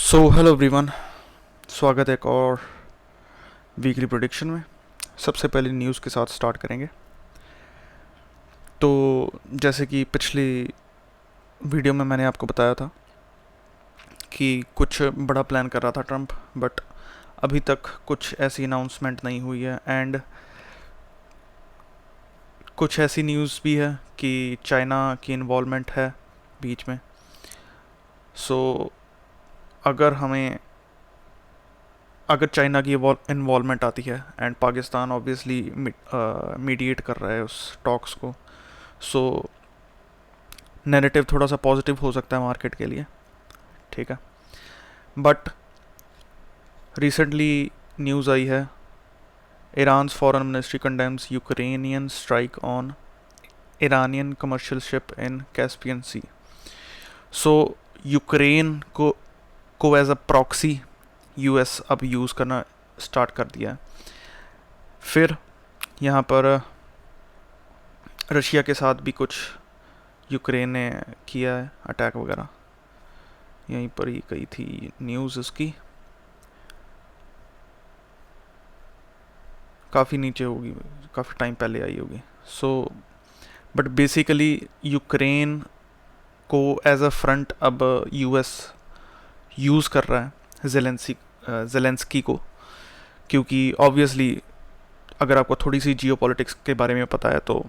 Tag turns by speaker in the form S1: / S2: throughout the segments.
S1: So hello everyone, स्वागत है एक और वीकली प्रोडिक्शन में। सबसे पहले न्यूज़ के साथ स्टार्ट करेंगे। तो जैसे कि पिछली वीडियो में मैंने आपको बताया था कि कुछ बड़ा प्लान कर रहा था ट्रम्प, बट अभी तक कुछ ऐसी अनाउंसमेंट नहीं हुई है। एंड कुछ ऐसी न्यूज़ भी है कि चाइना की इन्वॉल्वमेंट है बीच में। सो अगर हमें अगर चाइना की इन्वॉल्वमेंट आती है एंड पाकिस्तान ऑब्वियसली मीडिएट कर रहा है उस टॉक्स को, सो नैरेटिव थोड़ा सा पॉजिटिव हो सकता है मार्केट के लिए, ठीक है। बट रिसेंटली न्यूज़ आई है, Iran foreign ministry condemns Ukrainian strike on Iranian commercial ship in Caspian Sea. So Ukraine को एज अ प्रॉक्सी यूएस अब यूज़ करना स्टार्ट कर दिया है। फिर यहाँ पर रशिया के साथ भी कुछ यूक्रेन ने किया है अटैक वगैरह, यहीं पर ही कही थी न्यूज़ उसकी, काफ़ी नीचे होगी, काफ़ी टाइम पहले आई होगी। सो बट बेसिकली यूक्रेन को एज अ फ्रंट अब यूएस यूज़ कर रहा है जेलेंस्की को, क्योंकि ऑब्वियसली अगर आपको थोड़ी सी जियोपॉलिटिक्स के बारे में पता है तो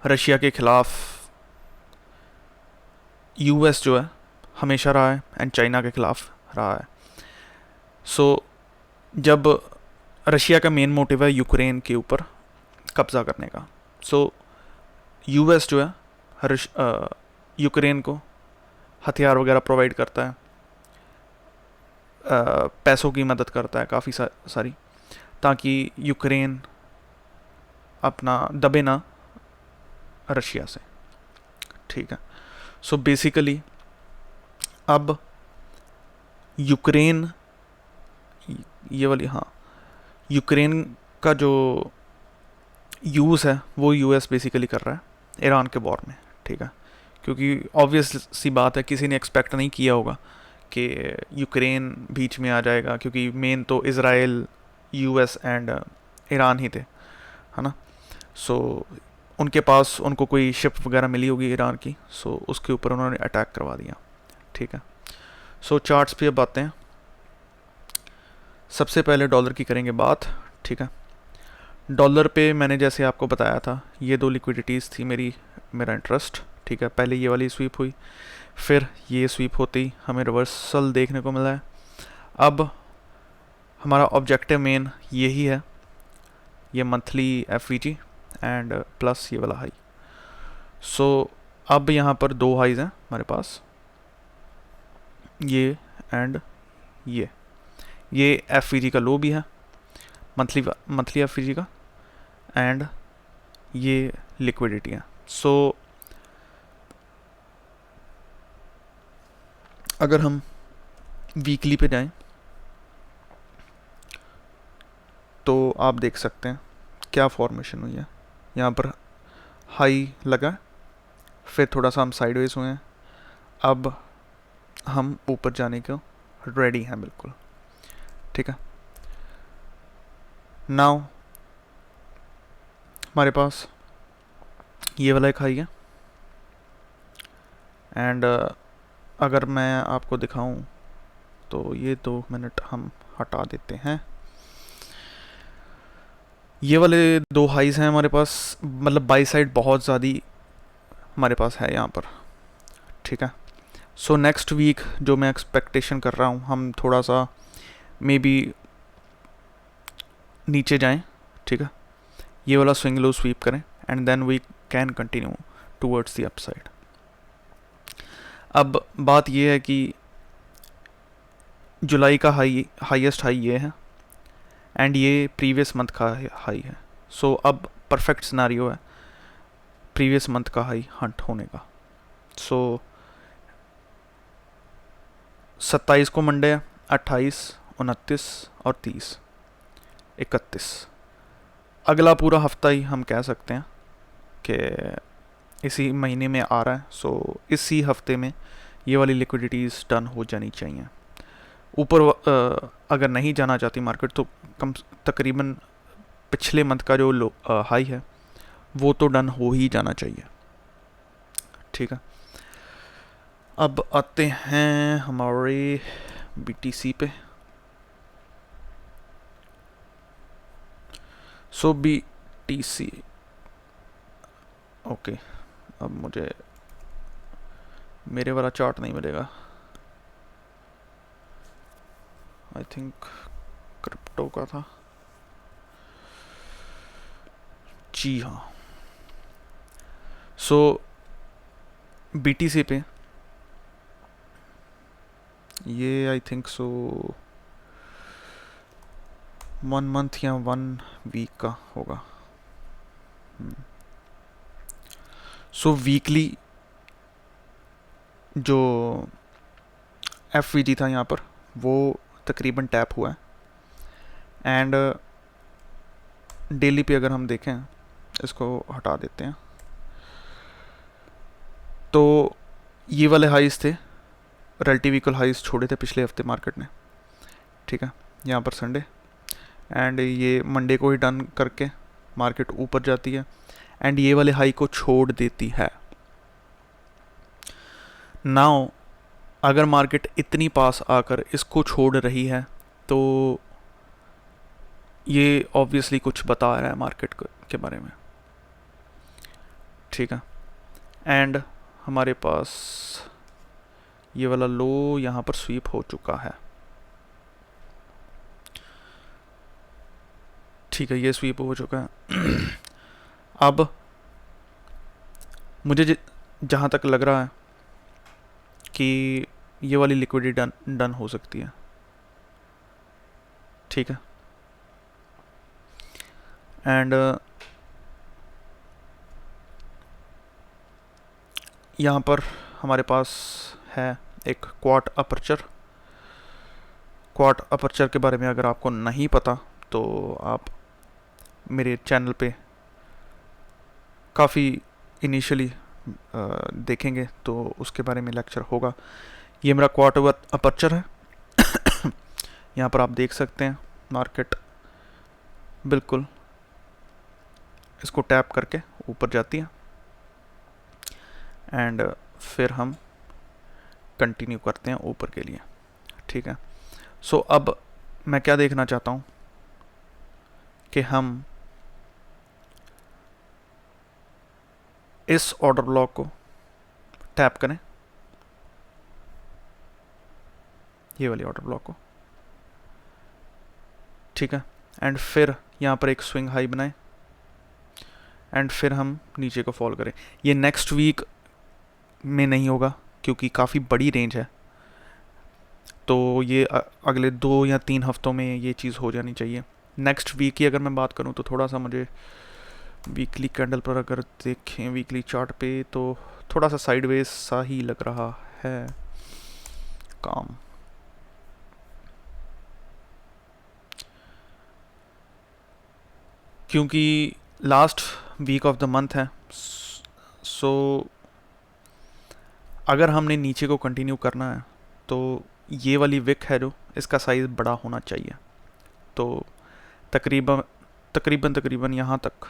S1: रशिया के खिलाफ यूएस जो है हमेशा रहा है एंड चाइना के खिलाफ रहा है। सो जब रशिया का मेन मोटिव है यूक्रेन के ऊपर कब्ज़ा करने का, सो यूएस जो है यूक्रेन को हथियार वगैरह प्रोवाइड करता है, पैसों की मदद करता है काफ़ी सारी, ताकि यूक्रेन अपना दबे ना रशिया से, ठीक है। सो बेसिकली अब यूक्रेन ये वाली यूक्रेन का जो यूज़ है वो यूएस बेसिकली कर रहा है ईरान के वॉर में, ठीक है। क्योंकि ऑब्वियस सी बात है, किसी ने एक्सपेक्ट नहीं किया होगा कि यूक्रेन बीच में आ जाएगा, क्योंकि मेन तो इज़राइल, यूएस एंड ईरान ही थे, है ना। सो उनके पास उनको कोई शिप वगैरह मिली होगी ईरान की, सो उसके ऊपर उन्होंने अटैक करवा दिया, ठीक है। सो चार्ट्स पे अब आते हैं। सबसे पहले डॉलर की करेंगे बात, ठीक है। डॉलर पे मैंने जैसे आपको बताया था, ये दो लिक्विडिटीज़ थी मेरा इंटरेस्ट, ठीक है। पहले ये वाली स्वीप हुई, फिर ये स्वीप होती हमें रिवर्सल देखने को मिला है। अब हमारा ऑब्जेक्टिव मेन यही है, ये मंथली एफवीजी एंड प्लस ये वाला हाई। सो अब यहाँ पर दो हाइज हैं हमारे पास, ये एंड ये एफवीजी का लो भी है, मंथली एफवीजी का, एंड ये लिक्विडिटी है। सो अगर हम वीकली पे जाएं तो आप देख सकते हैं क्या फॉर्मेशन हुई है। यहाँ पर हाई लगा, फिर थोड़ा सा हम साइडवेज हुए हैं, अब हम ऊपर जाने को रेडी हैं बिल्कुल, ठीक है। नाउ हमारे पास ये वाला एक हाई है, एंड अगर मैं आपको दिखाऊं तो ये 2 मिनट हम हटा देते हैं। ये वाले दो हाइज हैं हमारे पास, मतलब बाई साइड बहुत ज़्यादा हमारे पास है यहाँ पर, ठीक है। सो नेक्स्ट वीक जो मैं एक्सपेक्टेशन कर रहा हूँ, हम थोड़ा सा मे बी नीचे जाएं, ठीक है। ये वाला स्विंग लो स्वीप करें and then we can continue towards the upside. अब बात ये है कि जुलाई का हाईएस्ट हाई ये है एंड ये प्रीवियस मंथ का हाई है। सो अब परफेक्ट सिनारियो है प्रीवियस मंथ का हाई हंट होने का। सो 27 को मंडे है, 28, 29 और 30, 31, अगला पूरा हफ्ता ही हम कह सकते हैं कि इसी महीने में आ रहा है। सो इसी हफ्ते में ये वाली लिक्विडिटीज़ डन हो जानी चाहिए। ऊपर अगर नहीं जाना चाहती मार्केट तो कम तकरीबन पिछले मंथ का जो हाई है वो तो डन हो ही जाना चाहिए। ठीक है, अब आते हैं हमारे BTC पे। सो BTC ओके, अब मुझे मेरे वाला चार्ट नहीं मिलेगा, आई थिंक क्रिप्टो का था। जी हाँ, सो BTC पे ये आई थिंक सो 1 मंथ या 1 वीक का होगा। सो वीकली जो FVG था यहाँ पर वो तकरीबन टैप हुआ है, एंड डेली पे अगर हम देखें, इसको हटा देते हैं, तो ये वाले हाइस थे, रिलेटिव इक्वल हाइस छोड़े थे पिछले हफ्ते मार्केट ने। ठीक है, यहाँ पर संडे, एंड ये मंडे को ही डन करके मार्केट ऊपर जाती है एंड ये वाले हाई को छोड़ देती है। नाउ अगर मार्केट इतनी पास आकर इसको छोड़ रही है तो ये ऑब्वियसली कुछ बता रहा है मार्केट के बारे में। ठीक है, एंड हमारे पास ये वाला लो यहाँ पर स्वीप हो चुका है। ठीक है, ये स्वीप हो चुका है। अब मुझे जहाँ तक लग रहा है कि ये वाली लिक्विडिटी डन हो सकती है। ठीक है, एंड यहाँ पर हमारे पास है एक क्वार्ट अपर्चर के बारे में अगर आपको नहीं पता तो आप मेरे चैनल पे काफ़ी इनिशियली देखेंगे तो उसके बारे में लेक्चर होगा। ये मेरा क्वार्ट अपर्चर है। यहाँ पर आप देख सकते हैं मार्केट बिल्कुल इसको टैप करके ऊपर जाती है एंड फिर हम कंटिन्यू करते हैं ऊपर के लिए। ठीक है, सो अब मैं क्या देखना चाहता हूँ कि हम इस ऑर्डर ब्लॉक को टैप करें, ये वाली ऑर्डर ब्लॉक को। ठीक है, एंड फिर यहाँ पर एक स्विंग हाई बनाएं एंड फिर हम नीचे को फॉल करें। ये नेक्स्ट वीक में नहीं होगा क्योंकि काफ़ी बड़ी रेंज है, तो ये अगले 2 या 3 हफ्तों में ये चीज़ हो जानी चाहिए। नेक्स्ट वीक की अगर मैं बात करूँ तो थोड़ा सा मुझे वीकली कैंडल पर अगर देखें वीकली चार्ट पे तो थोड़ा सा साइडवेज सा ही लग रहा है काम। क्योंकि last week of the month है, सो अगर हमने नीचे को कंटिन्यू करना है तो ये वाली विक है जो इसका साइज़ बड़ा होना चाहिए। तो तकरीबन यहाँ तक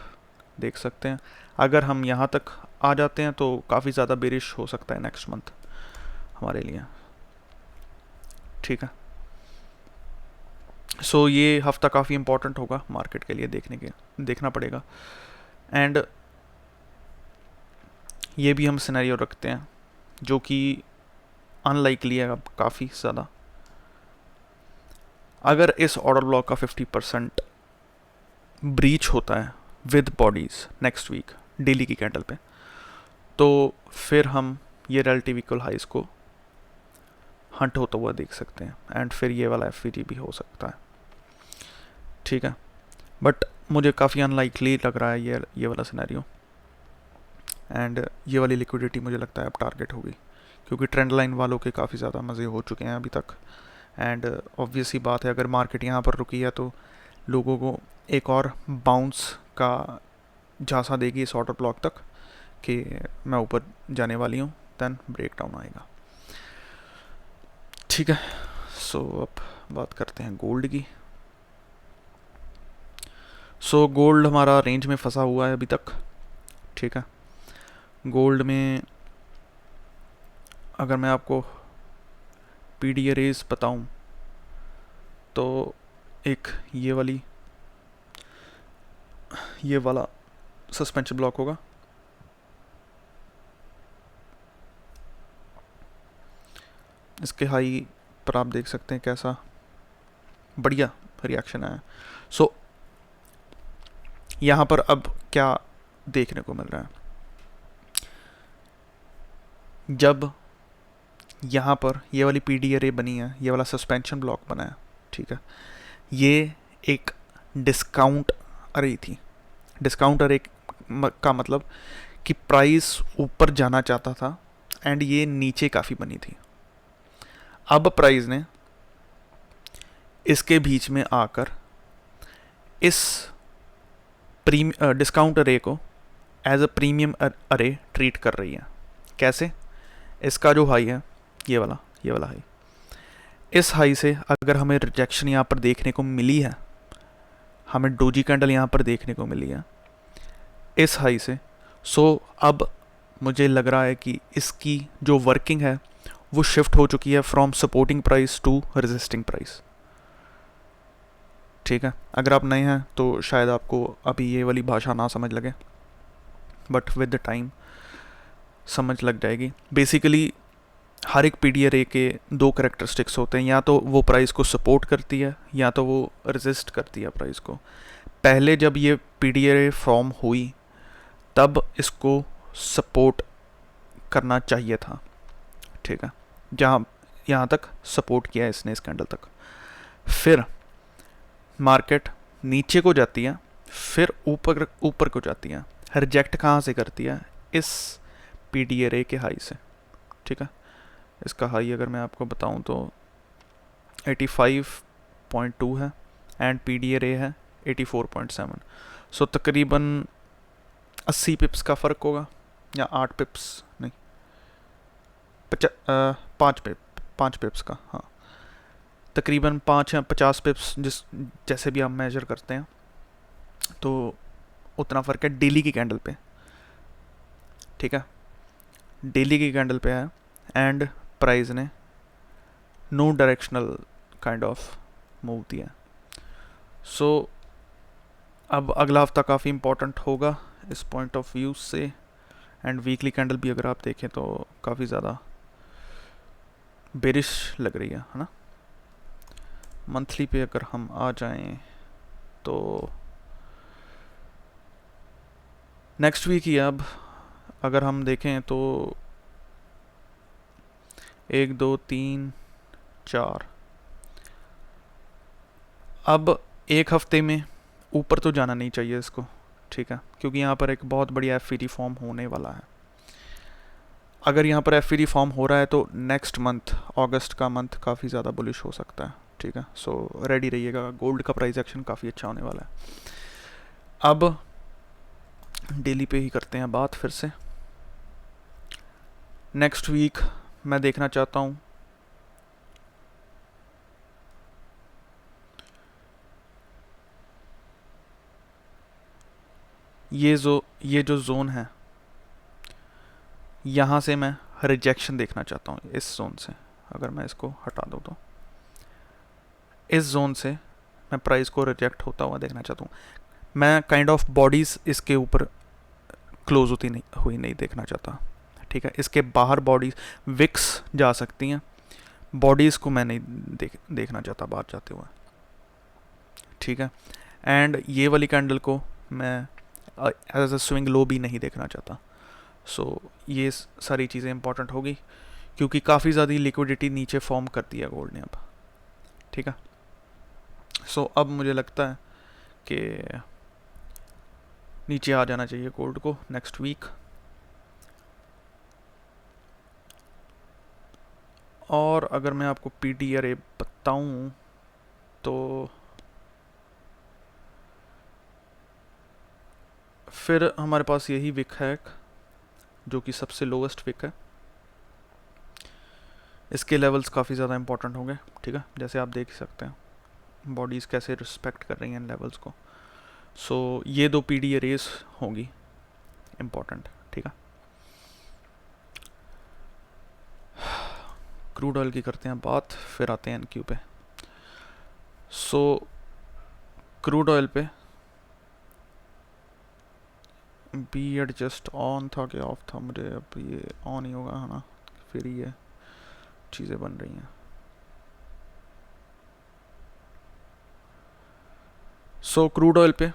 S1: देख सकते हैं। अगर हम यहाँ तक आ जाते हैं तो काफ़ी ज़्यादा बेरिश हो सकता है नेक्स्ट मंथ हमारे लिए। ठीक है, सो ये हफ्ता काफ़ी इम्पोर्टेंट होगा मार्केट के लिए देखना पड़ेगा। एंड ये भी हम सिनेरियो रखते हैं जो कि अनलाइकली है अब काफ़ी ज़्यादा। अगर इस ऑर्डर ब्लॉक का 50% ब्रीच होता है with bodies next week daily की कैंडल पे, तो फिर हम ये रिलेटिव इक्वल हाइस को हंट होता हुआ देख सकते हैं एंड फिर ये वाला FVG भी हो सकता है। ठीक है, बट मुझे काफ़ी अनलाइकली लग रहा है ये वाला सिनेरियो, एंड ये वाली लिक्विडिटी मुझे लगता है अब टारगेट होगी क्योंकि ट्रेंड लाइन वालों के काफ़ी ज़्यादा मज़े हो चुके हैं अभी तक। एंड ऑब्वियस ही बात है, अगर मार्केट यहाँ पर रुकी है तो लोगों को एक और बाउंस का झांसा देगी इस ऑर्डर ब्लॉक तक कि मैं ऊपर जाने वाली हूँ, देन ब्रेक डाउन आएगा। ठीक है, सो अब बात करते हैं गोल्ड की। सो गोल्ड हमारा रेंज में फंसा हुआ है अभी तक। ठीक है, गोल्ड में अगर मैं आपको पीडी अरेज बताऊं तो एक ये वाला सस्पेंशन ब्लॉक होगा, इसके हाई पर आप देख सकते हैं कैसा बढ़िया रिएक्शन आया। सो यहाँ पर अब क्या देखने को मिल रहा है, जब यहाँ पर ये वाली पीडी अरे बनी है, ये वाला सस्पेंशन ब्लॉक बना है, ठीक है, ये एक डिस्काउंट अरे थी। डिस्काउंट अरे का मतलब कि प्राइस ऊपर जाना चाहता था एंड ये नीचे काफ़ी बनी थी। अब प्राइस ने इसके बीच में आकर इस डिस्काउंट अरे को एज अ प्रीमियम अरे ट्रीट कर रही है। कैसे? इसका जो हाई है ये वाला हाई, इस हाई से अगर हमें रिजेक्शन यहाँ पर देखने को मिली है, हमें डोजी कैंडल यहाँ पर देखने को मिली है इस हाई से, सो अब मुझे लग रहा है कि इसकी जो वर्किंग है वो शिफ्ट हो चुकी है from supporting price to resisting price. ठीक है, अगर आप नए हैं तो शायद आपको अभी ये वाली भाषा ना समझ लगे, बट विद द टाइम समझ लग जाएगी। बेसिकली हर एक पीडीआरए के दो कैरेक्टरिस्टिक्स होते हैं, या तो वो प्राइस को सपोर्ट करती है या तो वो रेजिस्ट करती है प्राइस को। पहले जब ये पीडीआरए फॉर्म हुई तब इसको सपोर्ट करना चाहिए था। ठीक है, जहाँ यहाँ तक सपोर्ट किया है इसने इस कैंडल तक, फिर मार्केट नीचे को जाती है, फिर ऊपर को जाती है। रिजेक्ट कहाँ से करती है? इस पीडीआरए के हाई से। ठीक है, इसका हाई अगर मैं आपको बताऊं तो 85.2 है एंड पीडीआरए है 84.7। सो तकरीबन 80 पिप्स का फ़र्क होगा, या 8 पिप्स नहीं, 5 पिप्स का, हाँ तकरीबन 5 या 50 पिप्स, जैसे भी आप मेजर करते हैं तो उतना फ़र्क है डेली की कैंडल पे। ठीक है, डेली की कैंडल पे है एंड प्राइस ने no directional kind of move दिया। सो अब अगला हफ्ता काफ़ी इम्पोर्टेंट होगा इस पॉइंट ऑफ व्यू से, एंड वीकली कैंडल भी अगर आप देखें तो काफ़ी ज़्यादा बेरिश लग रही है ना। मंथली पे अगर हम आ जाएं तो नेक्स्ट वीक ही अब अगर हम देखें तो 1 2 3 4, अब एक हफ्ते में ऊपर तो जाना नहीं चाहिए इसको। ठीक है, क्योंकि यहाँ पर एक बहुत बढ़िया एफ फॉर्म होने वाला है। अगर यहाँ पर एफ फॉर्म हो रहा है तो नेक्स्ट मंथ, अगस्त का मंथ काफ़ी ज़्यादा बुलिश हो सकता है। ठीक है, सो रेडी रहिएगा, गोल्ड का प्राइस एक्शन काफ़ी अच्छा होने वाला है। अब डेली पे ही करते हैं बात फिर से। नेक्स्ट वीक मैं देखना चाहता हूँ ये जो जोन है, यहाँ से मैं रिजेक्शन देखना चाहता हूँ। इस जोन से अगर मैं इसको हटा दूँ तो इस जोन से मैं प्राइस को रिजेक्ट होता हुआ देखना चाहता हूँ। मैं काइंड ऑफ बॉडीज़ इसके ऊपर क्लोज होती नहीं देखना चाहता। ठीक है, इसके बाहर बॉडीज विक्स जा सकती हैं, बॉडीज़ को मैं नहीं देखना चाहता बाहर जाते हुए। ठीक है, एंड ये वाली कैंडल को मैं एज अ स्विंग लो भी नहीं देखना चाहता। सो ये सारी चीज़ें इंपॉर्टेंट होगी क्योंकि काफ़ी ज़्यादा लिक्विडिटी नीचे फॉर्म कर दिया गोल्ड ने अब। ठीक है, सो अब मुझे लगता है कि नीचे आ जाना चाहिए गोल्ड को नेक्स्ट वीक। और अगर मैं आपको पीडीआरए बताऊं तो फिर हमारे पास यही विक है जो कि सबसे लोवेस्ट विक है। इसके लेवल्स काफ़ी ज़्यादा इंपॉर्टेंट होंगे, ठीक है, जैसे आप देख सकते हैं बॉडीज़ कैसे रिस्पेक्ट कर रही हैं इन लेवल्स को। सो ये दो पीडी एरेज होंगी इम्पॉर्टेंट, ठीक है। क्रूड ऑयल की करते हैं बात, फिर आते हैं एनक्यू पे। सो क्रूड ऑयल पे बी एडजस्ट ऑन था कि ऑफ था, मुझे अब ये ऑन ही होगा है ना, फिर ये चीज़ें बन रही हैं। सो क्रूड ऑयल पे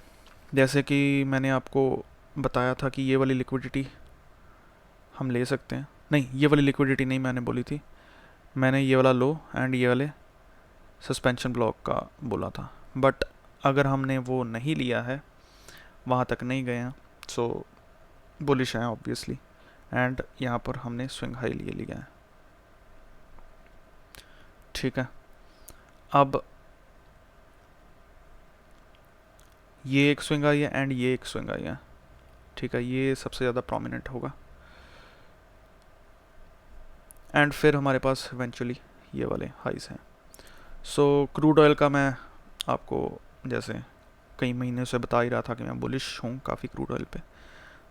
S1: जैसे कि मैंने आपको बताया था कि ये वाली लिक्विडिटी हम ले सकते हैं, नहीं ये वाली लिक्विडिटी नहीं मैंने बोली थी, मैंने ये वाला लो एंड ये वाले सस्पेंशन ब्लॉक का बोला था। बट अगर हमने वो नहीं लिया है, वहाँ तक नहीं गए हैं, सो बुलिश है ऑब्वियसली, एंड यहाँ पर हमने स्विंग हाई लिए लिया है, ठीक है। अब ये एक स्विंग आई है एंड ये एक स्विंग आई है, ठीक है, ये सबसे ज़्यादा प्रोमिनेंट होगा। एंड फिर हमारे पास इवेंचुअली ये वाले हाइज हैं। सो क्रूड ऑयल का मैं आपको जैसे कई महीने से बता ही रहा था कि मैं बुलिश हूँ काफ़ी क्रूड ऑयल पे,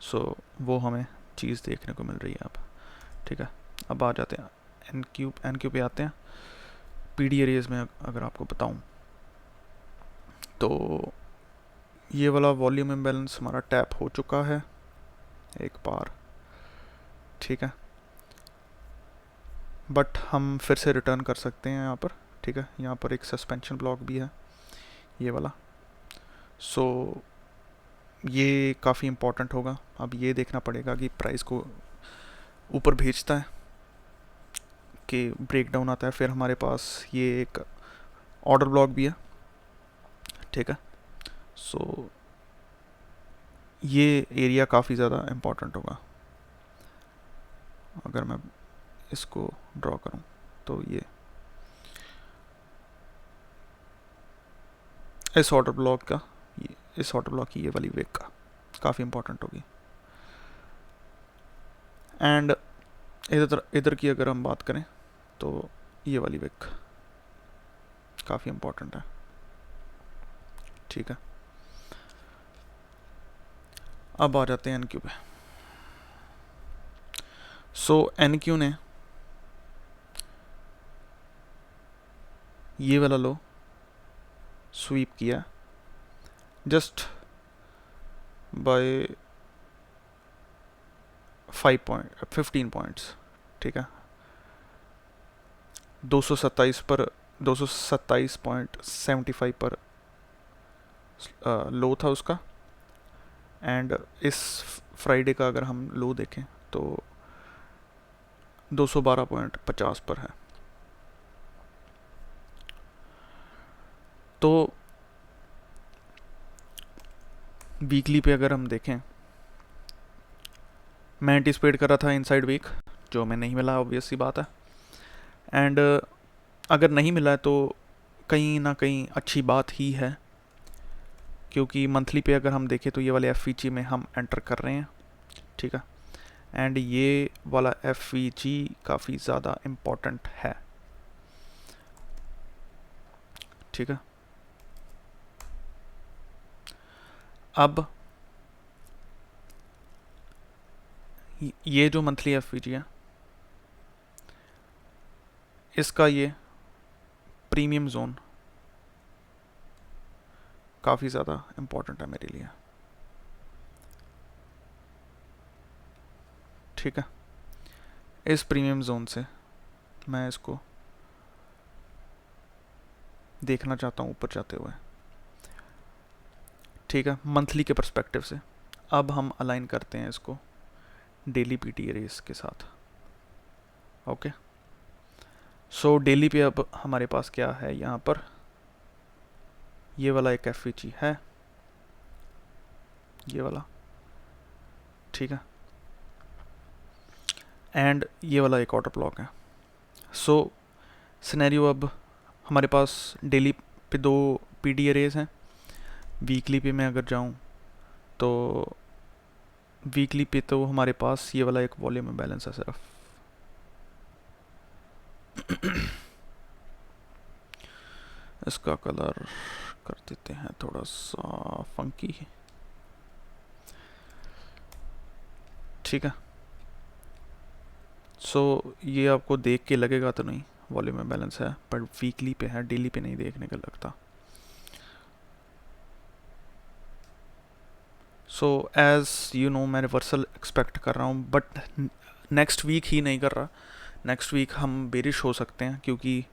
S1: सो वो हमें चीज़ देखने को मिल रही है अब, ठीक है। अब आ जाते हैं एनक्यू पे आते हैं। पीडी एरियाज में अगर आपको बताऊँ तो ये वाला वॉल्यूम इम्बैलेंस हमारा टैप हो चुका है एक बार, ठीक है, बट हम फिर से रिटर्न कर सकते हैं यहाँ पर, ठीक है। यहाँ पर एक सस्पेंशन ब्लॉक भी है ये वाला, सो ये काफ़ी इम्पोर्टेंट होगा। अब ये देखना पड़ेगा कि प्राइस को ऊपर भेजता है कि ब्रेक डाउन आता है। फिर हमारे पास ये एक ऑर्डर ब्लॉक भी है, ठीक है। सो ये एरिया काफ़ी ज़्यादा इम्पोर्टेंट होगा। अगर मैं इसको ड्रॉ करूं तो ये इस ऑर्डर ब्लॉक का, इस ऑर्डर ब्लॉक की ये वाली वेक का काफ़ी इम्पोर्टेंट होगी। एंड इधर की अगर हम बात करें तो ये वाली वेक काफ़ी इम्पोर्टेंट है, ठीक है। अब आ जाते हैं एनक्यू पे। सो एनक्यू ने ये वाला लो स्वीप किया जस्ट बाय 15 पॉइंट्स, ठीक है। 227 पर 227.75 पर लो था उसका। एंड इस फ्राइडे का अगर हम लो देखें तो 212.50 पर है। तो वीकली पे अगर हम देखें, मैं एंटिसिपेट कर रहा था इनसाइड वीक, जो हमें नहीं मिला, ऑब्वियस सी बात है। एंड अगर नहीं मिला है तो कहीं ना कहीं अच्छी बात ही है, क्योंकि मंथली पे अगर हम देखें तो ये वाले एफ में हम एंटर कर रहे हैं, ठीक है। एंड ये वाला एफ काफ़ी ज़्यादा इम्पोर्टेंट है, ठीक है। अब ये जो मंथली एफ है, इसका ये प्रीमियम जोन काफ़ी ज़्यादा इम्पोर्टेंट है मेरे लिए, ठीक है। इस प्रीमियम जोन से मैं इसको देखना चाहता हूँ ऊपर जाते हुए, ठीक है, मंथली के पर्सपेक्टिव से। अब हम अलाइन करते हैं इसको डेली पीटी एरियाज के साथ, ओके। सो डेली पे अब हमारे पास क्या है, यहाँ पर ये वाला एक एफ है, ये वाला, ठीक है। एंड ये वाला एक ऑर्डर ब्लॉक है। सो सिनेरियो अब हमारे पास डेली पे 2 पीडी एरेज हैं। वीकली पे मैं अगर जाऊं तो वीकली पे तो हमारे पास ये वाला एक वॉल्यूम में बैलेंस है सिर्फ, इसका कलर कर देते हैं थोड़ा सा फंकी, ठीक है। सो ये आपको देख के लगेगा तो नहीं वॉल्यूम में बैलेंस है, पर वीकली पे है, डेली पे नहीं देखने का लगता। सो एज यू नो मैं रिवर्सल एक्सपेक्ट कर रहा हूँ, बट नेक्स्ट वीक ही नहीं कर रहा। नेक्स्ट वीक हम बेरिश हो सकते हैं, क्योंकि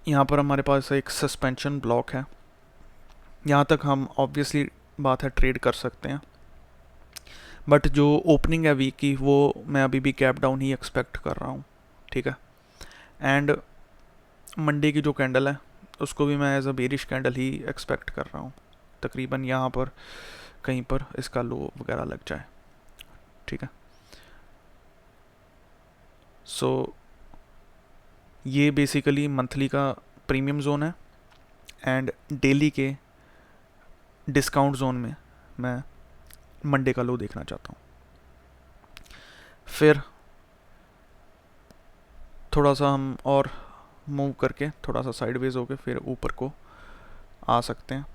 S1: यहाँ पर हमारे पास एक सस्पेंशन ब्लॉक है। यहाँ तक हम ऑब्वियसली बात है ट्रेड कर सकते हैं, बट जो ओपनिंग है वीक की वो मैं अभी भी कैप डाउन ही एक्सपेक्ट कर रहा हूँ, ठीक है। एंड मंडे की जो कैंडल है उसको भी मैं एज अ बेरिश कैंडल ही एक्सपेक्ट कर रहा हूँ। तकरीबन यहाँ पर कहीं पर इसका लो वगैरह लग जाए, ठीक है। सो ये बेसिकली मंथली का प्रीमियम जोन है, एंड डेली के डिस्काउंट जोन में मैं मंडे का लो देखना चाहता हूँ। फिर थोड़ा सा हम और मूव करके थोड़ा सा साइडवेज होके फिर ऊपर को आ सकते हैं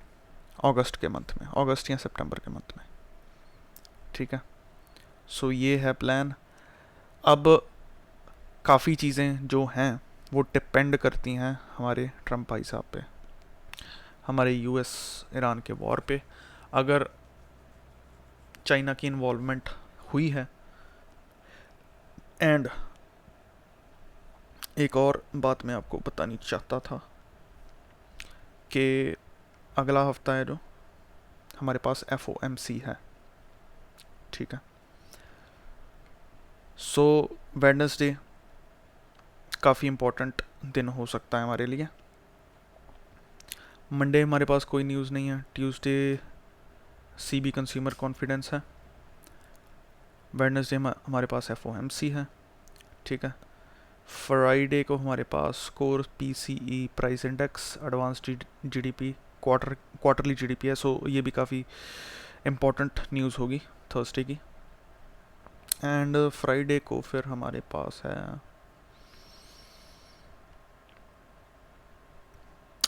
S1: अगस्त के मंथ में, अगस्त या सितंबर के मंथ में, ठीक है। सो ये है प्लान। अब काफ़ी चीज़ें जो हैं वो डिपेंड करती हैं हमारे ट्रम्प भाई साहब पे, हमारे यूएस ईरान के वॉर पे। अगर चाइना की इन्वॉल्वमेंट हुई है, एंड एक और बात मैं आपको बतानी चाहता था कि अगला हफ्ता है जो हमारे पास FOMC है, ठीक है। सो वेडनेसडे काफ़ी इम्पोर्टेंट दिन हो सकता है हमारे लिए। मंडे हमारे पास कोई न्यूज़ नहीं है। ट्यूसडे CB कंज्यूमर कॉन्फिडेंस है। वेडनेसडे हमारे पास FOMC है, ठीक है। फ्राइडे को हमारे पास core PCE price index, advance GDP, quarterly GDP है। सो ये भी काफ़ी इम्पोर्टेंट न्यूज़ होगी थर्सडे की। एंड फ्राइडे को फिर हमारे पास है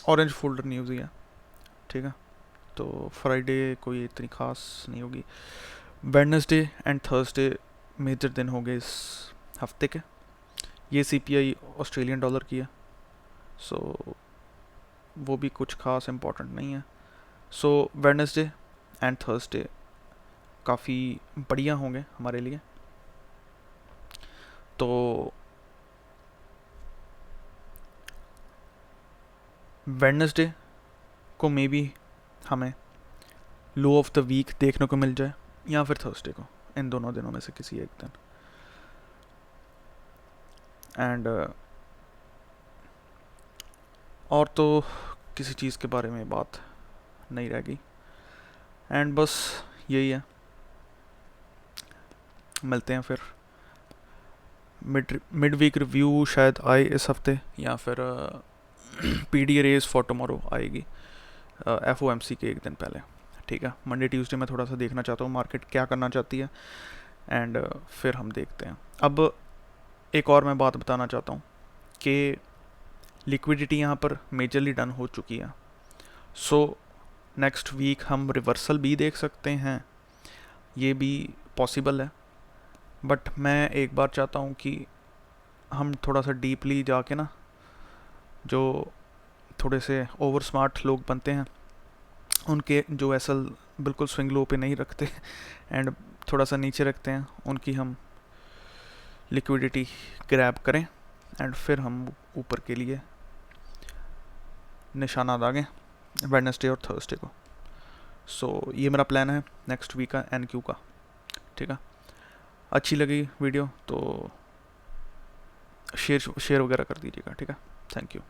S1: ऑरेंज फोल्डर न्यूज़ ही है, ठीक है। तो फ्राइडे कोई इतनी खास नहीं होगी। वेडनेसडे एंड थर्सडे मेजर दिन हो गए इस हफ्ते के। ये CPI ऑस्ट्रेलियन डॉलर की है, सो वो भी कुछ खास इम्पोर्टेंट नहीं है। सो वेडनेसडे एंड थर्सडे काफ़ी बढ़िया होंगे हमारे लिए। तो वेडनेसडे को मे बी हमें लो ऑफ द वीक देखने को मिल जाए, या फिर थर्सडे को, इन दोनों दिनों में से किसी एक दिन। एंड और तो किसी चीज़ के बारे में बात नहीं रह गई। एंड बस यही है, मिलते हैं फिर। मिड वीक रिव्यू शायद आए इस हफ्ते, या फिर PD रेस फॉर टुमारो आएगी FOMC के एक दिन पहले, ठीक है। मंडे ट्यूसडे में थोड़ा सा देखना चाहता हूँ मार्केट क्या करना चाहती है, एंड फिर हम देखते हैं। अब एक और मैं बात बताना चाहता हूँ कि लिक्विडिटी यहाँ पर मेजरली डन हो चुकी है। सो नेक्स्ट वीक हम रिवर्सल भी देख सकते हैं, ये भी पॉसिबल है। बट मैं एक बार चाहता हूँ कि हम थोड़ा सा डीपली जाके ना, जो थोड़े से ओवर स्मार्ट लोग बनते हैं उनके जो एसल बिल्कुल स्विंग लो पे नहीं रखते एंड थोड़ा सा नीचे रखते हैं, उनकी हम लिक्विडिटी ग्रैब करें, एंड फिर हम ऊपर के लिए निशाना दागें वेडनेसडे और थर्सडे को। सो ये मेरा प्लान है नेक्स्ट वीक का NQ का, ठीक है। अच्छी लगी वीडियो तो शेयर वगैरह कर दीजिएगा, ठीक है। Thank you.